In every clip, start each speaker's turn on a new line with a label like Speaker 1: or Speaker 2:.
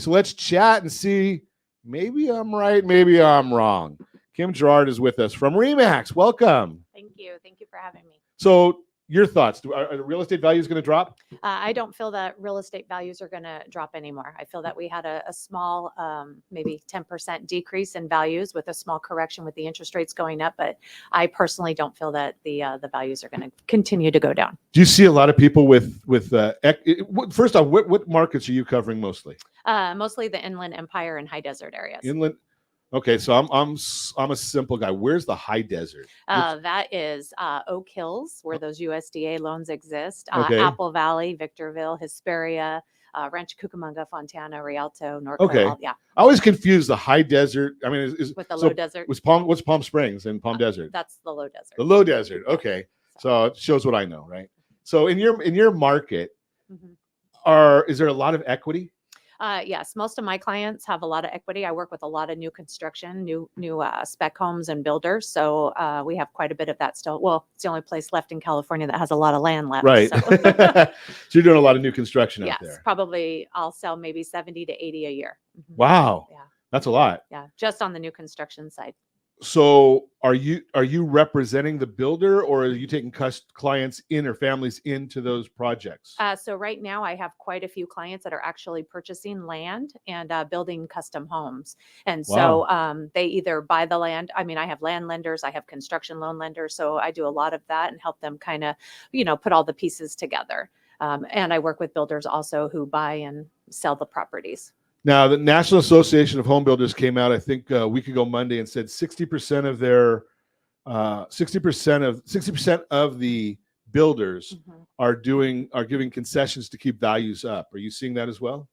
Speaker 1: So let's chat and see. Maybe I'm right, maybe I'm wrong. Kim Jarrard is with us from Remax. Welcome.
Speaker 2: Thank you. Thank you for having me.
Speaker 1: So your thoughts, are the real estate values going to drop?
Speaker 2: I don't feel that real estate values are going to drop anymore. I feel that we had a small, maybe 10% decrease in values with a small correction with the interest rates going up. But I personally don't feel that the values are going to continue to go down.
Speaker 1: Do you see a lot of people with first off, what markets are you covering mostly?
Speaker 2: Mostly the Inland Empire and high desert areas.
Speaker 1: Inland. Okay, so I'm a simple guy. Where's the high desert?
Speaker 2: That is Oak Hills, where those USDA loans exist.
Speaker 1: Okay.
Speaker 2: Apple Valley, Victorville, Hesperia, Rancho Cucamonga, Fontana, Rialto, North
Speaker 1: Okay.
Speaker 2: Carolina. Yeah.
Speaker 1: I always confuse the high desert. I mean,
Speaker 2: With the low desert.
Speaker 1: What's Palm Springs and Palm Desert?
Speaker 2: That's the low desert.
Speaker 1: The low desert. Okay, so it shows what I know, right? So in your market, is there a lot of equity?
Speaker 2: Yes, most of my clients have a lot of equity. I work with a lot of new construction, new spec homes and builders. So we have quite a bit of that still. Well, it's the only place left in California that has a lot of land left.
Speaker 1: Right.
Speaker 2: So,
Speaker 1: So you're doing a lot of new construction
Speaker 2: yes,
Speaker 1: out there.
Speaker 2: probably I'll sell maybe 70 to 80 a year.
Speaker 1: Wow.
Speaker 2: Yeah.
Speaker 1: That's a lot.
Speaker 2: Yeah, just on the new construction side.
Speaker 1: So are you representing the builder, or are you taking clients in or families into those projects?
Speaker 2: So right now I have quite a few clients that are actually purchasing land and building custom homes. And so they either buy the land. I mean, I have land lenders, I have construction loan lenders. So I do a lot of that and help them kind of, put all the pieces together. And I work with builders also who buy and sell the properties.
Speaker 1: Now, the National Association of Home Builders came out, I think, a week ago Monday, and said 60% of their 60% of the builders are giving concessions to keep values up. Are you seeing that as well?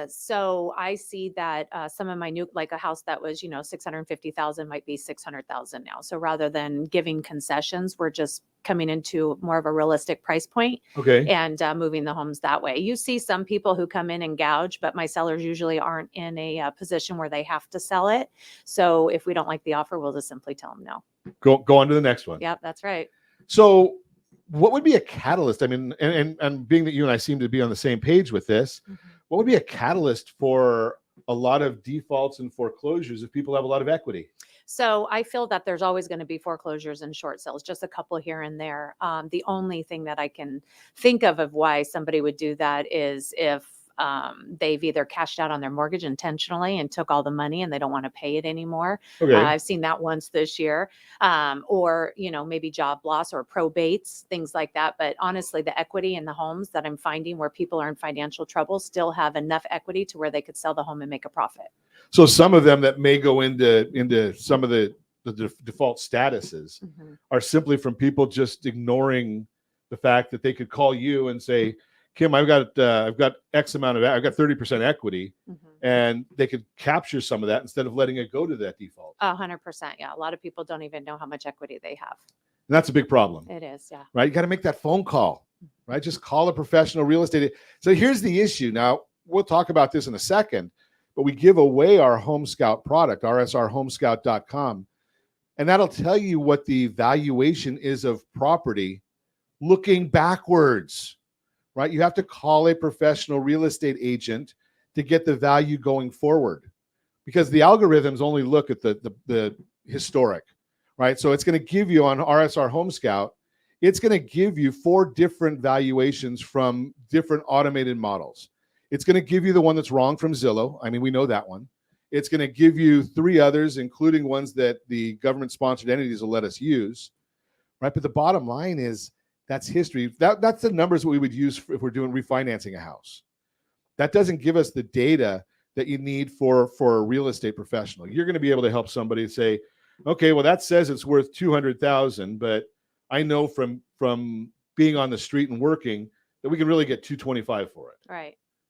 Speaker 2: So I see that some of my new, like a house that was, 650,000 might be 600,000 now. So rather than giving concessions, we're just coming into more of a realistic price point.
Speaker 1: Okay.
Speaker 2: And moving the homes that way. You see some people who come in and gouge, but my sellers usually aren't in a position where they have to sell it. So if we don't like the offer, we'll just simply tell them no.
Speaker 1: Go on to the next one.
Speaker 2: Yep, that's right.
Speaker 1: So what would be a catalyst? I mean, and being that you and I seem to be on the same page with this, what would be a catalyst for a lot of defaults and foreclosures if people have a lot of equity?
Speaker 2: So I feel that there's always going to be foreclosures and short sales, just a couple here and there. The only thing that I can think of why somebody would do that is if they've either cashed out on their mortgage intentionally and took all the money and they don't want to pay it anymore.
Speaker 1: Okay.
Speaker 2: I've seen that once this year, or, maybe job loss or probates, things like that. But honestly, the equity in the homes that I'm finding where people are in financial trouble still have enough equity to where they could sell the home and make a profit.
Speaker 1: So some of them that may go into some of the default statuses are simply from people just ignoring the fact that they could call you and say, Kim, I've got X amount I've got 30% equity, and they could capture some of that instead of letting it go to that default.
Speaker 2: 100%. Yeah. A lot of people don't even know how much equity they have.
Speaker 1: And that's a big problem.
Speaker 2: It is. Yeah.
Speaker 1: Right. You got to make that phone call, right? Just call a professional real estate. So here's the issue. Now we'll talk about this in a second, but we give away our Home Scout product, rsrhomescout.com. And that'll tell you what the valuation is of property looking backwards. Right? You have to call a professional real estate agent to get the value going forward, because the algorithms only look at the historic, right? So it's going to give you on RSR Home Scout, it's going to give you 4 different valuations from different automated models. It's going to give you the one that's wrong from Zillow. I mean, we know that one. It's going to give you 3 others, including ones that the government-sponsored entities will let us use, right? But the bottom line is, that's history. That's the numbers we would use if we're doing refinancing a house. That doesn't give us the data that you need for a real estate professional. You're going to be able to help somebody say, okay, well, that says it's worth $200,000, but I know from being on the street and working that we can really get $225,000 for it.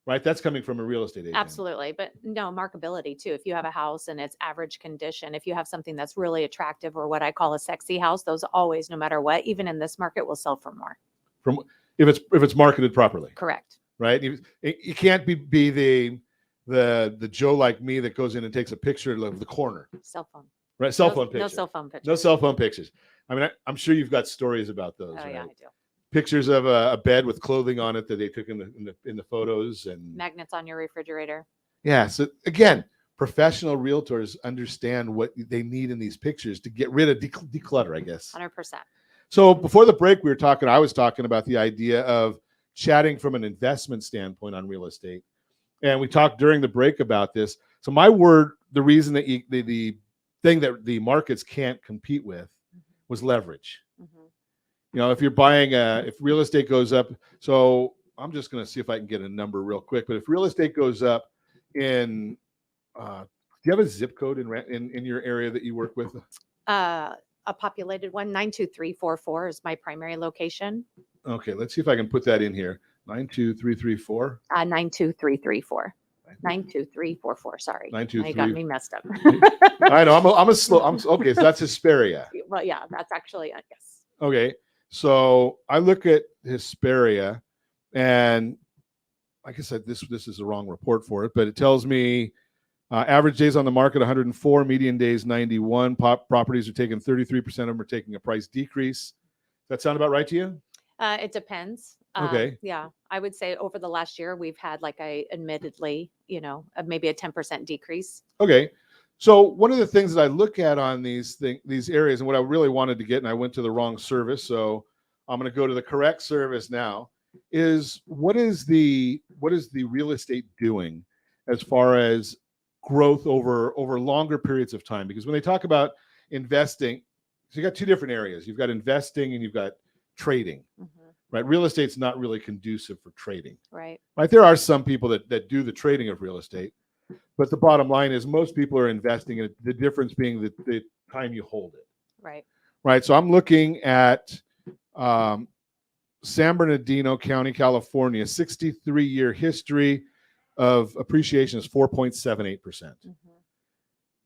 Speaker 1: Right. That's coming from a real estate agent.
Speaker 2: Absolutely. But no, marketability too. If you have a house and it's average condition, if you have something that's really attractive, or what I call a sexy house, those always, no matter what, even in this market, will sell for more.
Speaker 1: From if it's marketed properly.
Speaker 2: Correct.
Speaker 1: Right. You can't be the Joe like me that goes in and takes a picture of the corner.
Speaker 2: Cell phone.
Speaker 1: Right.
Speaker 2: No
Speaker 1: Cell phone pictures.
Speaker 2: No cell phone pictures.
Speaker 1: No cell phone pictures. I mean, I'm sure you've got stories about those.
Speaker 2: Oh,
Speaker 1: right?
Speaker 2: yeah, I do.
Speaker 1: pictures of a bed with clothing on it that they took in the photos, and
Speaker 2: Magnets on your refrigerator.
Speaker 1: yeah. So again, professional realtors understand what they need in these pictures to get rid of declutter, I guess.
Speaker 2: 100%.
Speaker 1: So before the break, I was talking about the idea of chatting from an investment standpoint on real estate. And we talked during the break about this. So the reason that the thing that the markets can't compete with was leverage. You know, if you're buying if real estate goes up, so I'm just going to see if I can get a number real quick. But if real estate goes up do you have a zip code in your area that you work with?
Speaker 2: A populated one, 92344 is my primary location.
Speaker 1: Okay, let's see if I can put that in here. 92334.
Speaker 2: 92334. 92344. Sorry,
Speaker 1: 923.
Speaker 2: you got me messed up.
Speaker 1: I know. Okay. So that's Hesperia.
Speaker 2: Well, yeah, that's actually yes.
Speaker 1: Okay. So I look at Hesperia, and like I said, this is the wrong report for it, but it tells me average days on the market 104, median days 91. Properties are taking 33% of them are taking a price decrease. That sound about right to you?
Speaker 2: It depends.
Speaker 1: Okay.
Speaker 2: Yeah, I would say over the last year we've had admittedly, maybe a 10% decrease.
Speaker 1: Okay. So one of the things that I look at on these areas, and what I really wanted to get, and I went to the wrong service, so I'm going to go to the correct service now, is what is the real estate doing as far as growth over longer periods of time? Because when they talk about investing, so you got two different areas. You've got investing and you've got trading. Right? Real estate's not really conducive for trading.
Speaker 2: Right.
Speaker 1: There are some people that do the trading of real estate. But the bottom line is most people are investing in it, the difference being the time you hold it.
Speaker 2: Right.
Speaker 1: Right. So I'm looking at San Bernardino County, California, 63-year history of appreciation is 4.78%.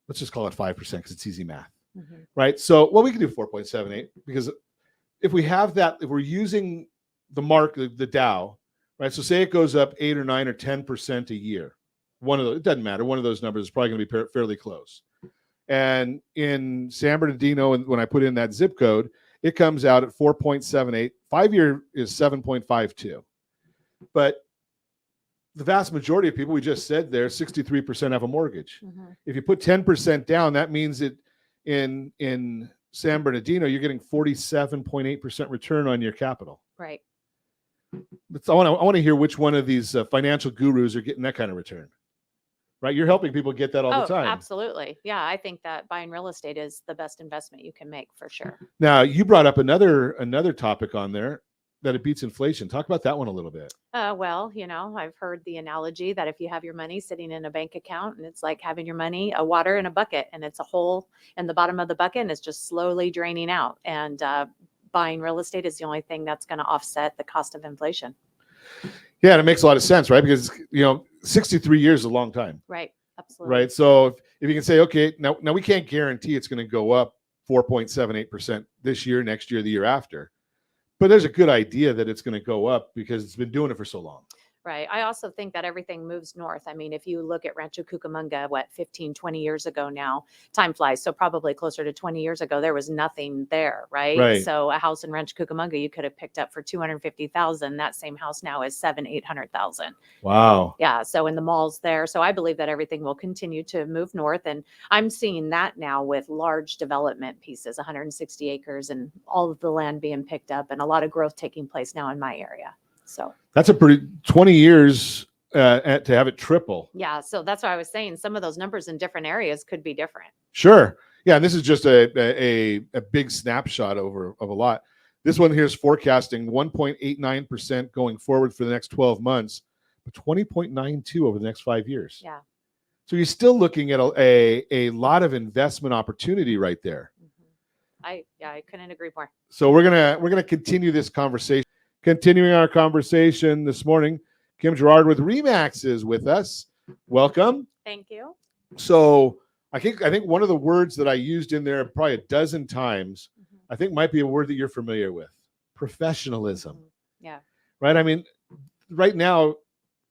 Speaker 1: Let's just call it 5% because it's easy math. Right. So, we can do 4.78 because if we have that, if we're using the market, the Dow, right? So say it goes up 8 or 9 or 10% a year. One of those, it doesn't matter. One of those numbers is probably going to be fairly close. And in San Bernardino, and when I put in that zip code, it comes out at 4.78. 5-year is 7.52. But the vast majority of people, we just said there, 63% have a mortgage. If you put 10% down, that means that in San Bernardino, you're getting 47.8% return on your capital.
Speaker 2: Right.
Speaker 1: I want to hear which one of these financial gurus are getting that kind of return. Right? You're helping people get that all the time.
Speaker 2: Absolutely. Yeah, I think that buying real estate is the best investment you can make for sure.
Speaker 1: Now, you brought up another topic on there, that it beats inflation. Talk about that one a little bit.
Speaker 2: Well, I've heard the analogy that if you have your money sitting in a bank account and it's like having your money, a water in a bucket, and it's a hole in the bottom of the bucket and it's just slowly draining out. And buying real estate is the only thing that's going to offset the cost of inflation.
Speaker 1: Yeah, and it makes a lot of sense, right? Because 63 years is a long time.
Speaker 2: Right. Absolutely.
Speaker 1: Right. So if you can say, okay, now we can't guarantee it's going to go up 4.78% this year, next year, the year after. But there's a good idea that it's going to go up because it's been doing it for so long.
Speaker 2: Right. I also think that everything moves north. I mean, if you look at Rancho Cucamonga, 15, 20 years ago now, time flies. So probably closer to 20 years ago, there was nothing there. Right. So a house in Rancho Cucamonga, you could have picked up for $250,000. That same house now is $700,000-800,000.
Speaker 1: Wow.
Speaker 2: Yeah. So in the malls there. So I believe that everything will continue to move north. And I'm seeing that now with large development pieces, 160 acres and all of the land being picked up and a lot of growth taking place now in my area. So
Speaker 1: that's a pretty 20 years to have it triple.
Speaker 2: Yeah. So that's why I was saying some of those numbers in different areas could be different.
Speaker 1: Sure. Yeah. And this is just a big snapshot of a lot. This one here is forecasting 1.89% going forward for the next 12 months, but 20.92 over the next 5 years.
Speaker 2: Yeah.
Speaker 1: So you're still looking at a lot of investment opportunity right there.
Speaker 2: I couldn't agree more.
Speaker 1: So we're gonna continue this conversation. Continuing our conversation this morning, Kim Jarrard with Remax is with us. Welcome.
Speaker 2: Thank you.
Speaker 1: So I think one of the words that I used in there probably a dozen times, I think might be a word that you're familiar with: professionalism.
Speaker 2: Yeah.
Speaker 1: Right. I mean, right now,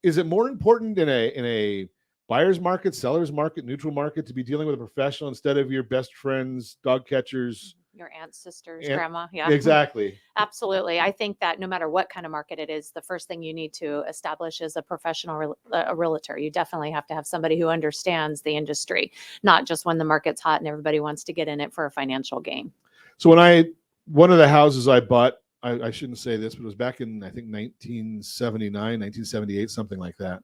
Speaker 1: is it more important in a buyer's market, seller's market, neutral market to be dealing with a professional instead of your best friend's dog catcher's
Speaker 2: Your aunt's sisters,
Speaker 1: And-
Speaker 2: grandma. Yeah.
Speaker 1: Exactly.
Speaker 2: Absolutely. I think that no matter what kind of market it is, the first thing you need to establish is a professional a realtor. You definitely have to have somebody who understands the industry, not just when the market's hot and everybody wants to get in it for a financial gain.
Speaker 1: So one of the houses I bought, I shouldn't say this, but it was back in, I think, 1979, 1978, something like that.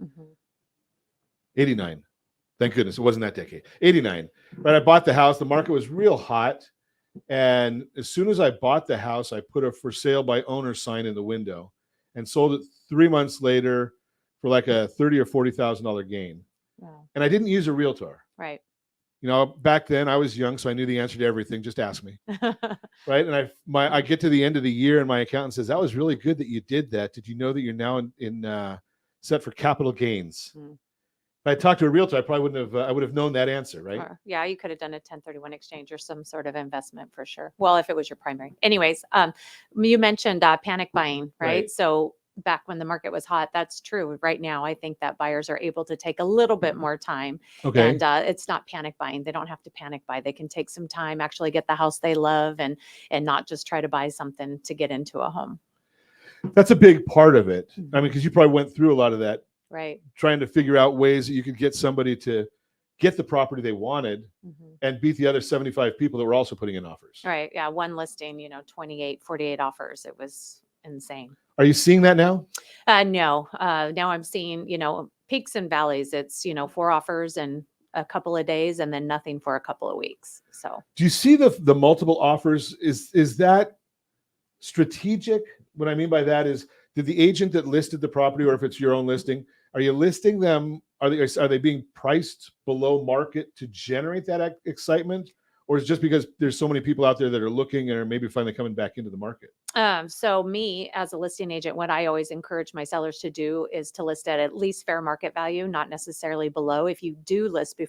Speaker 1: 89. Thank goodness it wasn't that decade. 89. But I bought the house. The market was real hot. And as soon as I bought the house, I put a for sale by owner sign in the window and sold it 3 months later for like a $30,000 or $40,000 gain.
Speaker 2: Wow.
Speaker 1: And I didn't use a realtor.
Speaker 2: Right.
Speaker 1: You know, back then I was young, so I knew the answer to everything. Just ask me. Right. And I get to the end of the year and my accountant says, that was really good that you did that. Did you know that you're now in set for capital gains? If I talked to a realtor, I probably wouldn't have, I would have known that answer, right?
Speaker 2: Yeah, you could have done a 1031 exchange or some sort of investment for sure. Well, if it was your primary. Anyways, you mentioned panic buying, right? So back when the market was hot, that's true. Right now, I think that buyers are able to take a little bit more time.
Speaker 1: Okay.
Speaker 2: And it's not panic buying. They don't have to panic buy. They can take some time, actually get the house they love, and not just try to buy something to get into a home.
Speaker 1: That's a big part of it. I mean, because you probably went through a lot of that.
Speaker 2: Right.
Speaker 1: Trying to figure out ways that you could get somebody to get the property they wanted and beat the other 75 people that were also putting in offers.
Speaker 2: Right. Yeah. One listing, 28, 48 offers. It was insane.
Speaker 1: Are you seeing that now?
Speaker 2: No. Now I'm seeing, peaks and valleys. It's, 4 offers in a couple of days and then nothing for a couple of weeks. So
Speaker 1: do you see the multiple offers? Is that strategic? What I mean by that is, did the agent that listed the property, or if it's your own listing, are you listing them? Are they being priced below market to generate that excitement? Or is it just because there's so many people out there that are looking and are maybe finally coming back into the market?
Speaker 2: So me as a listing agent, what I always encourage my sellers to do is to list at least fair market value, not necessarily below. If you do list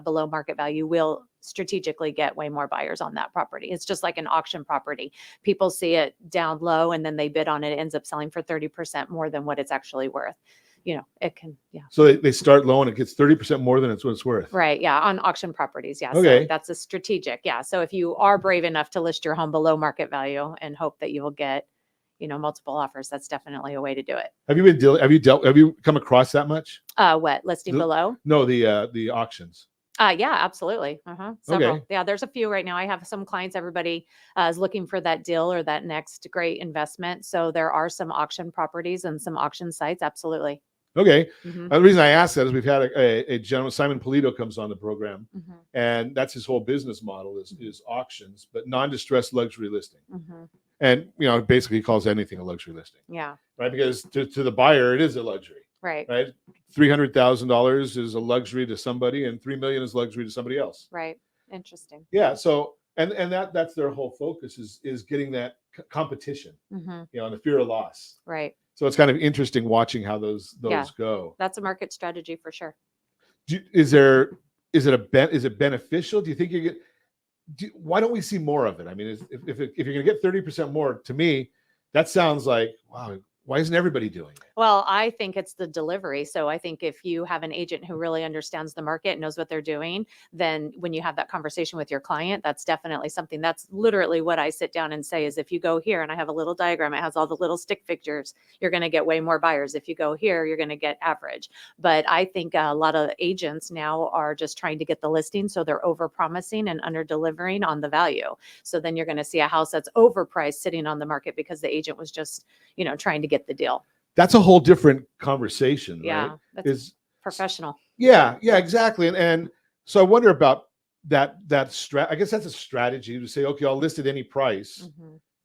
Speaker 2: below market value, we'll strategically get way more buyers on that property. It's just like an auction property. People see it down low and then they bid on it. It ends up selling for 30% more than what it's actually worth. It can, yeah.
Speaker 1: So they start low and it gets 30% more than what it's worth.
Speaker 2: Right. Yeah. On auction properties. Yeah.
Speaker 1: Okay.
Speaker 2: So that's a strategic. Yeah. So if you are brave enough to list your home below market value and hope that you will get, multiple offers, that's definitely a way to do it.
Speaker 1: Have you come across that much?
Speaker 2: What listing below?
Speaker 1: No, the auctions.
Speaker 2: Yeah, absolutely. Several.
Speaker 1: Okay.
Speaker 2: Yeah, there's a few right now. I have some clients, everybody is looking for that deal or that next great investment. So there are some auction properties and some auction sites. Absolutely.
Speaker 1: Okay. The reason I asked that is we've had a gentleman, Simon Polito, comes on the program, and that's his whole business model is auctions, but non-distressed luxury listing. And, basically he calls anything a luxury listing.
Speaker 2: Yeah.
Speaker 1: Right. Because to the buyer, it is a luxury.
Speaker 2: Right.
Speaker 1: Right. $300,000 is a luxury to somebody and $3 million is luxury to somebody else.
Speaker 2: Right. Interesting.
Speaker 1: Yeah. So, and that's their whole focus is getting that competition, and the fear of loss.
Speaker 2: Right.
Speaker 1: So it's kind of interesting watching how those go.
Speaker 2: That's a market strategy for sure.
Speaker 1: Is it beneficial? Do you think why don't we see more of it? I mean, if you're going to get 30% more, to me, that sounds like, wow, why isn't everybody doing it?
Speaker 2: Well, I think it's the delivery. So I think if you have an agent who really understands the market, knows what they're doing, then when you have that conversation with your client, that's definitely something. That's literally what I sit down and say is, if you go here, and I have a little diagram, it has all the little stick figures, you're going to get way more buyers. If you go here, you're going to get average. But I think a lot of agents now are just trying to get the listing. So they're over promising and under delivering on the value. So then you're going to see a house that's overpriced sitting on the market because the agent was just, trying to get the deal.
Speaker 1: That's a whole different conversation,
Speaker 2: yeah,
Speaker 1: right?
Speaker 2: That's professional.
Speaker 1: Yeah, exactly. And so I wonder about that I guess that's a strategy to say, okay, I'll list at any price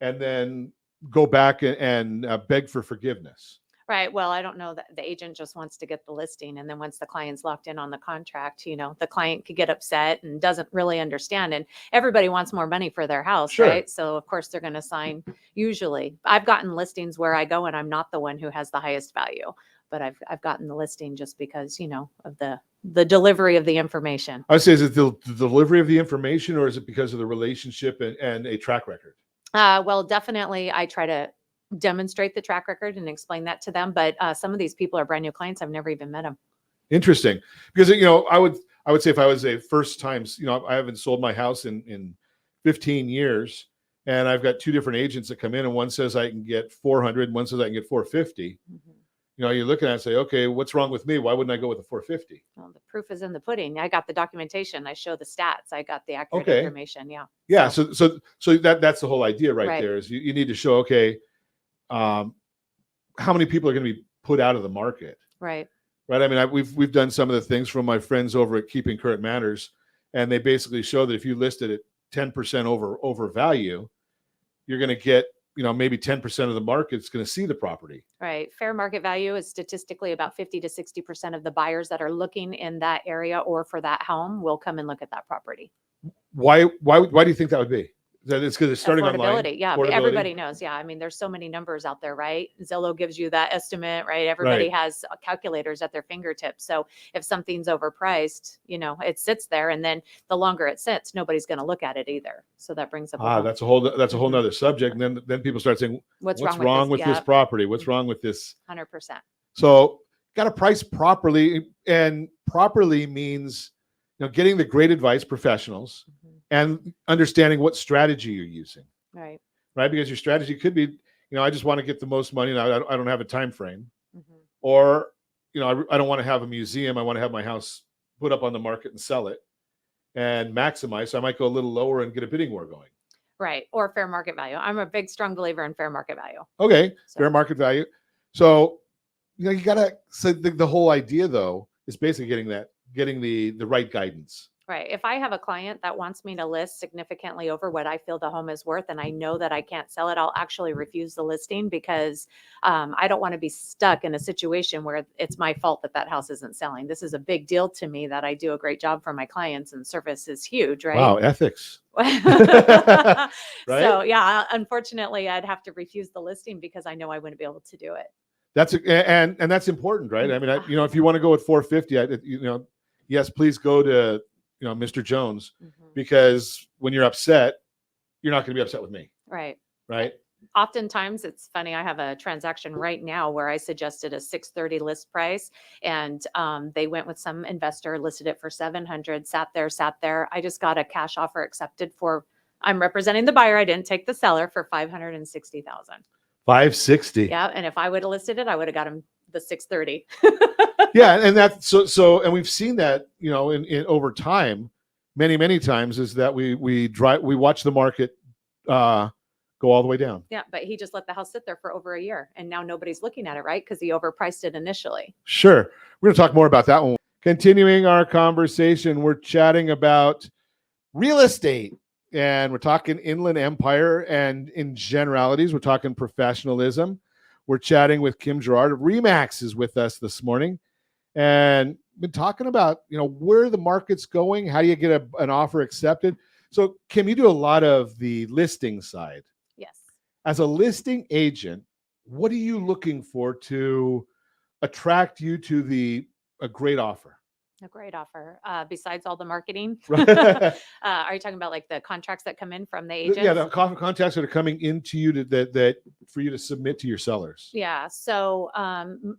Speaker 1: and then go back and beg for forgiveness.
Speaker 2: Right. Well, I don't know that the agent just wants to get the listing. And then once the client's locked in on the contract, the client could get upset and doesn't really understand. And everybody wants more money for their house,
Speaker 1: Sure.
Speaker 2: right? So of course they're going to sign. Usually I've gotten listings where I go and I'm not the one who has the highest value, but I've gotten the listing just because, of the delivery of the information.
Speaker 1: I would say, is it the delivery of the information, or is it because of the relationship and a track record?
Speaker 2: Well, definitely I try to demonstrate the track record and explain that to them. But some of these people are brand new clients. I've never even met them.
Speaker 1: Interesting. Because, I would say if I was a first time, I haven't sold my house in 15 years, and I've got two different agents that come in, and one says I can get 400, and one says I can get 450. You're looking at it and say, okay, what's wrong with me? Why wouldn't I go with the 450?
Speaker 2: Well, the proof is in the pudding. I got the documentation. I show the stats. I got the accurate
Speaker 1: Okay.
Speaker 2: information. Yeah.
Speaker 1: Yeah. So that's the whole idea right there is you need to show, okay, how many people are going to be put out of the market?
Speaker 2: Right.
Speaker 1: Right. I mean, we've done some of the things from my friends over at Keeping Current Matters, and they basically show that if you list it at 10% over value, you're going to get, maybe 10% of the market's going to see the property.
Speaker 2: Right. Fair market value is statistically about 50 to 60% of the buyers that are looking in that area or for that home will come and look at that property.
Speaker 1: Why do you think that would be? That it's because it's starting online.
Speaker 2: Yeah, but everybody knows. Yeah, I mean, there's so many numbers out there, right? Zillow gives you that estimate, right? Everybody has calculators at their fingertips. So if something's overpriced, it sits there, and then the longer it sits, nobody's going to look at it either. So that brings up
Speaker 1: that's a whole nother subject. And then people start saying, what's wrong with this property? What's wrong with this?
Speaker 2: 100%.
Speaker 1: So got to price properly, and properly means getting the great advice, professionals, and understanding what strategy you're using. Right. Because your strategy could be, I just want to get the most money, and I don't have a time frame. Or, I don't want to have a museum. I want to have my house put up on the market and sell it and maximize. So I might go a little lower and get a bidding war going. Right.
Speaker 2: Or fair market value. I'm a big, strong believer in fair market value.
Speaker 1: Okay. Fair market value. So, you gotta, so the whole idea though, is basically getting the right guidance.
Speaker 2: Right. If I have a client that wants me to list significantly over what I feel the home is worth, and I know that I can't sell it, I'll actually refuse the listing because I don't want to be stuck in a situation where it's my fault that house isn't selling. This is a big deal to me that I do a great job for my clients, and service is huge, right?
Speaker 1: Wow, ethics.
Speaker 2: Right? So yeah, unfortunately, I'd have to refuse the listing because I know I wouldn't be able to do it.
Speaker 1: And that's important, right? I mean, if you want to go at 450, yes, please go to Mr. Jones, because when you're upset, you're not going to be upset with me.
Speaker 2: Right.
Speaker 1: Right.
Speaker 2: Oftentimes it's funny. I have a transaction right now where I suggested a 630 list price, and they went with some investor, listed it for 700, sat there. I just got a cash offer accepted I'm representing the buyer. I didn't take the seller, for 560,000.
Speaker 1: 560.
Speaker 2: Yeah. And if I would have listed it, I would have got him the 630.
Speaker 1: Yeah, and that's so, and we've seen that, in over time, many times, is that we watch the market go all the way down.
Speaker 2: Yeah, but he just let the house sit there for over a year, and now nobody's looking at it, right? Because he overpriced it initially.
Speaker 1: Sure, we're going to talk more about that one. Continuing our conversation, we're chatting about real estate, and we're talking Inland Empire, and in generalities, we're talking professionalism. We're chatting with Kim Jarrard. Remax is with us this morning. And been talking about, where the market's going. How do you get an offer accepted? So, Kim, you do a lot of the listing side.
Speaker 2: Yes.
Speaker 1: As a listing agent, what are you looking for to attract you to a great offer?
Speaker 2: A great offer. Besides all the marketing,
Speaker 1: Right.
Speaker 2: Are you talking about like the contracts that come in from the agents?
Speaker 1: Yeah, the contracts that are coming into you that for you to submit to your sellers.
Speaker 2: Yeah. So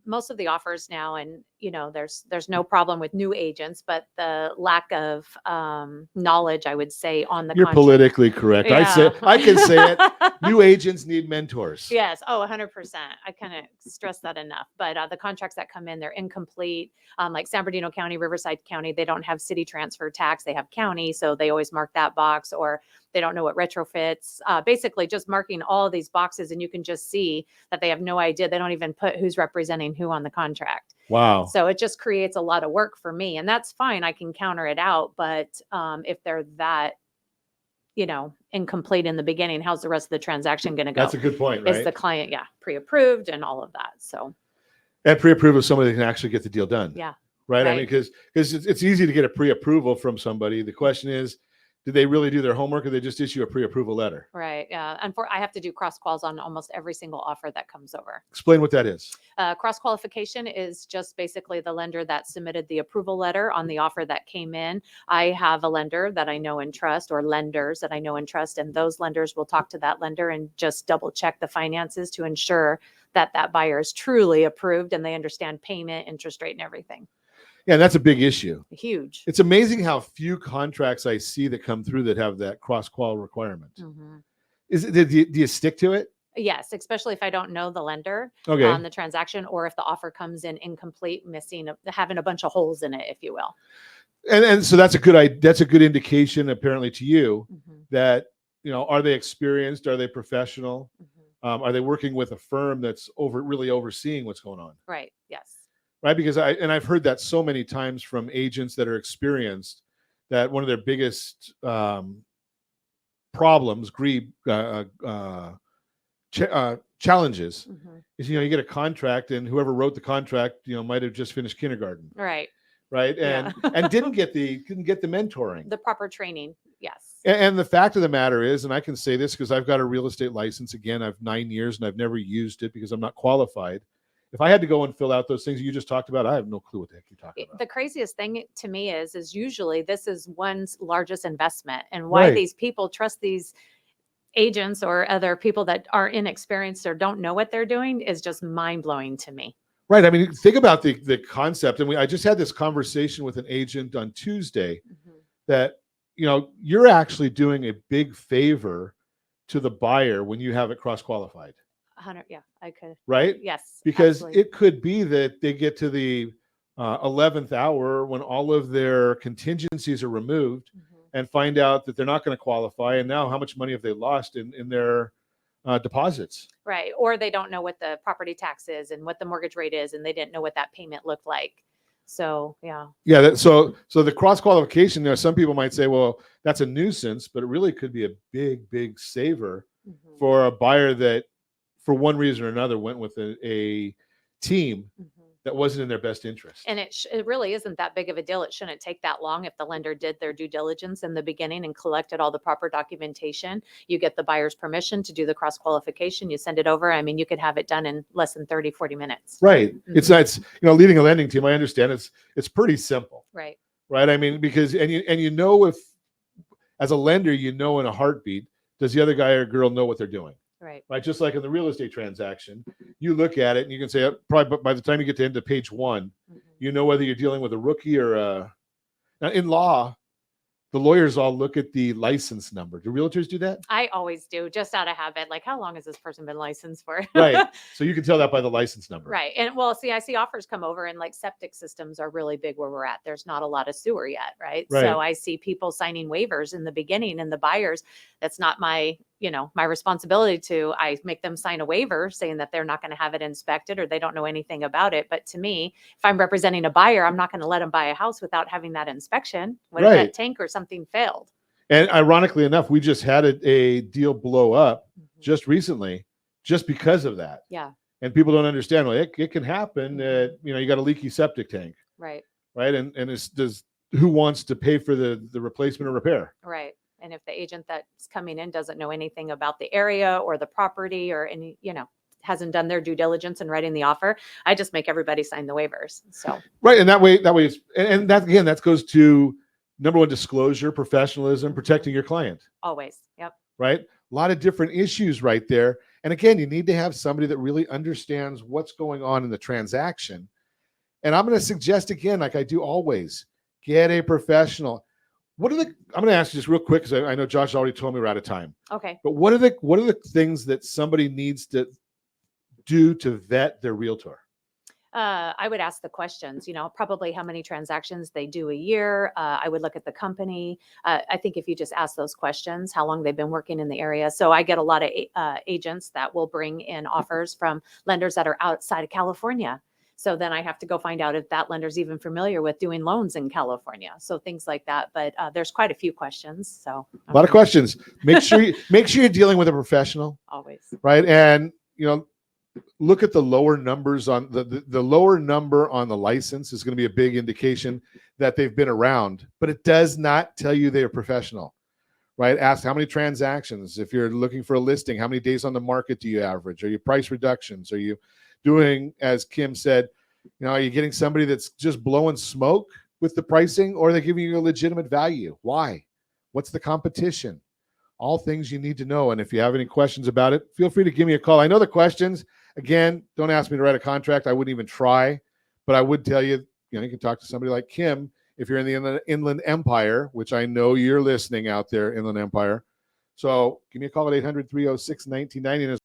Speaker 2: most of the offers now, and there's no problem with new agents, but the lack of knowledge, I would say, on the
Speaker 1: You're
Speaker 2: contract.
Speaker 1: Politically correct.
Speaker 2: Yeah.
Speaker 1: I can say it. New agents need mentors.
Speaker 2: Yes. Oh, 100%. I kind of stress that enough. But the contracts that come in, they're incomplete. Like San Bernardino County, Riverside County, they don't have city transfer tax. They have county. So they always mark that box, or they don't know what retrofits. Basically just marking all of these boxes, and you can just see that they have no idea. They don't even put who's representing who on the contract.
Speaker 1: Wow.
Speaker 2: So it just creates a lot of work for me, and that's fine. I can counter it out. But if they're that, incomplete in the beginning, how's the rest of the transaction going to go?
Speaker 1: That's a good point, right?
Speaker 2: Is the client, pre-approved and all of that? So.
Speaker 1: And pre-approved with somebody that can actually get the deal done.
Speaker 2: Yeah.
Speaker 1: Right. I mean, because it's easy to get a pre-approval from somebody. The question is, did they really do their homework, or they just issue a pre-approval letter?
Speaker 2: Right. Yeah. And I have to do cross quals on almost every single offer that comes over.
Speaker 1: Explain what that is.
Speaker 2: Cross qualification is just basically the lender that submitted the approval letter on the offer that came in. I have a lender that I know and trust, or lenders that I know and trust, and those lenders will talk to that lender and just double check the finances to ensure that buyer is truly approved and they understand payment, interest rate, and everything.
Speaker 1: Yeah, that's a big issue.
Speaker 2: Huge.
Speaker 1: It's amazing how few contracts I see that come through that have that cross-qual requirement. Do you stick to it?
Speaker 2: Yes, especially if I don't know the lender
Speaker 1: Okay.
Speaker 2: on the transaction, or if the offer comes in incomplete, missing, having a bunch of holes in it, if you will.
Speaker 1: And so that's a good indication apparently to you that, are they experienced? Are they professional? Are they working with a firm that's really overseeing what's going on?
Speaker 2: Right. Yes.
Speaker 1: Right. Because I've heard that so many times from agents that are experienced, that one of their biggest problems, challenges is, you get a contract and whoever wrote the contract, might have just finished kindergarten.
Speaker 2: Right.
Speaker 1: Right. And and didn't get the mentoring,
Speaker 2: the proper training. Yes.
Speaker 1: And the fact of the matter is, and I can say this because I've got a real estate license, again, I've 9 years and I've never used it because I'm not qualified. If I had to go and fill out those things you just talked about, I have no clue what the heck you're talking about.
Speaker 2: The craziest thing to me is usually this is one's largest investment, and why these people trust these agents or other people that are inexperienced or don't know what they're doing is just mind-blowing to me.
Speaker 1: Right. I mean, think about the concept. And I just had this conversation with an agent on Tuesday that, you're actually doing a big favor to the buyer when you have it cross-qualified.
Speaker 2: 100. Yeah, I could.
Speaker 1: Right.
Speaker 2: Yes.
Speaker 1: Because
Speaker 2: absolutely.
Speaker 1: it could be that they get to the 11th hour when all of their contingencies are removed and find out that they're not going to qualify. And now how much money have they lost in their deposits?
Speaker 2: Right. Or they don't know what the property tax is and what the mortgage rate is, and they didn't know what that payment looked like. So, yeah.
Speaker 1: Yeah. So the cross qualification, some people might say, well, that's a nuisance, but it really could be a big, big saver for a buyer that, for one reason or another, went with a team that wasn't in their best interest.
Speaker 2: And it really isn't that big of a deal. It shouldn't take that long if the lender did their due diligence in the beginning and collected all the proper documentation. You get the buyer's permission to do the cross qualification. You send it over. I mean, you could have it done in less than 30, 40 minutes.
Speaker 1: Right. It's leading a lending team. I understand it's pretty simple.
Speaker 2: Right.
Speaker 1: Right. I mean, because if as a lender, in a heartbeat, does the other guy or girl know what they're doing? Right. Just like in the real estate transaction, you look at it and you can say, probably by the time you get to end of page one, you know whether you're dealing with a rookie or now in law, the lawyers all look at the license number. Do realtors do that?
Speaker 2: I always do, just out of habit. Like, how long has this person been licensed for?
Speaker 1: Right. So you can tell that by the license number.
Speaker 2: Right. And I see offers come over, and like septic systems are really big where we're at. There's not a lot of sewer yet. Right. So I see people signing waivers in the beginning, and the buyers, that's not my responsibility I make them sign a waiver saying that they're not going to have it inspected or they don't know anything about it. But to me, if I'm representing a buyer, I'm not going to let them buy a house without having that inspection. What if that tank or something failed?
Speaker 1: And ironically enough, we just had a deal blow up just recently, just because of that.
Speaker 2: Yeah.
Speaker 1: And people don't understand. Well, it can happen. You got a leaky septic tank.
Speaker 2: Right.
Speaker 1: Right. And who wants to pay for the replacement or repair?
Speaker 2: Right. And if the agent that's coming in doesn't know anything about the area or the property or any, hasn't done their due diligence in writing the offer, I just make everybody sign the waivers. So
Speaker 1: right. And that way and that, again, that goes to number one, disclosure, professionalism, protecting your client.
Speaker 2: Always. Yep.
Speaker 1: Right. A lot of different issues right there. And again, you need to have somebody that really understands what's going on in the transaction. And I'm going to suggest again, like I do always, get a professional. I'm going to ask you just real quick, because I know Josh already told me we're out of time.
Speaker 2: Okay.
Speaker 1: But what are the things that somebody needs to do to vet their realtor?
Speaker 2: I would ask the questions, probably how many transactions they do a year. I would look at the company. I think if you just ask those questions, how long they've been working in the area. So I get a lot of agents that will bring in offers from lenders that are outside of California. So then I have to go find out if that lender's even familiar with doing loans in California. So things like that. But there's quite a few questions. So
Speaker 1: a lot of questions. Make sure you're dealing with a professional.
Speaker 2: Always.
Speaker 1: Right. And, look at the lower numbers on the lower number on the license is going to be a big indication that they've been around, but it does not tell you they're professional. Right. Ask how many transactions. If you're looking for a listing, how many days on the market do you average? Are you price reductions? Are you doing, as Kim said, are you getting somebody that's just blowing smoke with the pricing, or are they giving you a legitimate value? Why? What's the competition? All things you need to know. And if you have any questions about it, feel free to give me a call. I know the questions. Again, don't ask me to write a contract. I wouldn't even try, but I would tell you, you can talk to somebody like Kim if you're in the Inland Empire, which I know you're listening out there, Inland Empire. So give me a call at 800-306-1990.